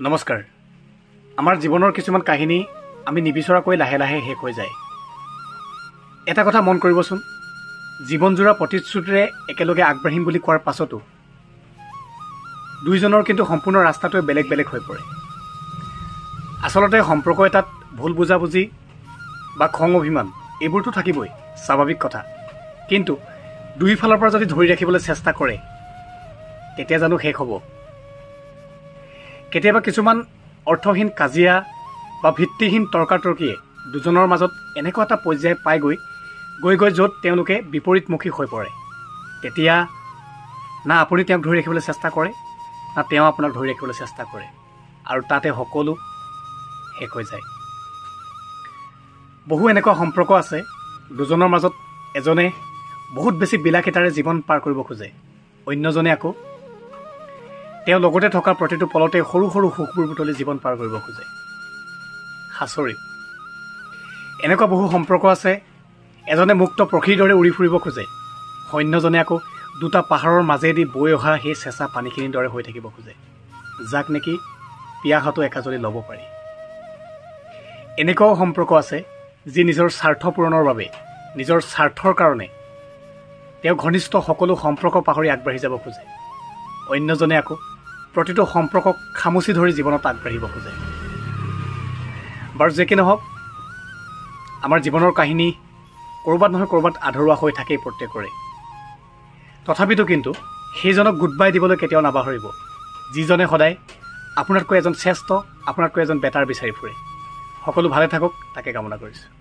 নমস্কাৰ। আমাৰ জীৱনৰ কিছুমান কাহিনী আমি নিবিচৰাকৈ লাহে লাহে শেষ হৈ যায়। এটা কথা মন কৰিবচোন, জীৱনজোৰা প্ৰতিশ্ৰুতিৰে একেলগে আগবাঢ়িম বুলি কোৱাৰ পাছতো দুইজনৰ কিন্তু সম্পূৰ্ণ ৰাস্তাটোৱে বেলেগ বেলেগ হৈ পৰে। আচলতে সম্পৰ্ক এটাত ভুল বুজাবুজি বা খং অভিমান এইবোৰতো থাকিবই, স্বাভাৱিক কথা। কিন্তু দুইফালৰ পৰা যদি ধৰি ৰাখিবলৈ চেষ্টা কৰে তেতিয়া জানো শেষ হ'ব? কেতিয়াবা কিছুমান অৰ্থহীন কাজিয়া বা ভিত্তিহীন তৰ্কাতৰ্কিয়ে দুজনৰ মাজত এনেকুৱা এটা পৰ্যায় পাইগৈ গৈ য'ত তেওঁলোকে বিপৰীতমুখী হৈ পৰে। তেতিয়া না আপুনি তেওঁক ধৰি ৰাখিবলৈ চেষ্টা কৰে, না তেওঁ আপোনাক ধৰি ৰাখিবলৈ চেষ্টা কৰে, আৰু তাতে সকলো শেষ হৈ যায়। বহু এনেকুৱা সম্পৰ্ক আছে দুজনৰ মাজত এজনে বহুত বেছি বিলাসিতাৰে জীৱন পাৰ কৰিব খোজে, অন্যজনে আকৌ তেওঁ লগতে থকা প্ৰতিটো পলতে সৰু সৰু সুখবোৰ বুটলি জীৱন পাৰ কৰিব খোজে। আচৰিত। এনেকুৱা বহু সম্পৰ্ক আছে এজনে মুক্ত পক্ষীৰ দৰে উৰি ফুৰিব খোজে, অন্যজনে আকৌ দুটা পাহাৰৰ মাজেদি বৈ অহা সেই চেঁচা পানীখিনিৰ দৰে হৈ থাকিব খোজে, যাক নেকি পিয়াহতো একাজলি ল'ব পাৰি। এনেকুৱাও সম্পৰ্ক আছে যি নিজৰ স্বাৰ্থ পূৰণৰ বাবে, নিজৰ স্বাৰ্থৰ কাৰণে তেওঁ ঘনিষ্ঠ সকলো সম্পৰ্ক পাহৰি আগবাঢ়ি যাব খোজে, অন্যজনে আকৌ প্ৰতিটো সম্পৰ্কক খামুচি ধৰি জীৱনত আগবাঢ়িব খোজে। বাৰু যে কি নহওক, আমাৰ জীৱনৰ কাহিনী ক'ৰবাত নহয় ক'ৰবাত আধৰুৱা হৈ থাকেই প্ৰত্যেকৰে। তথাপিতো কিন্তু সেইজনক গুড বাই দিবলৈ কেতিয়াও নাপাহৰিব, যিজনে সদায় আপোনাতকৈ এজন শ্ৰেষ্ঠ, আপোনাতকৈ এজন বেটাৰ বিচাৰি ফুৰে। সকলো ভালে থাকক, তাকে কামনা কৰিছোঁ।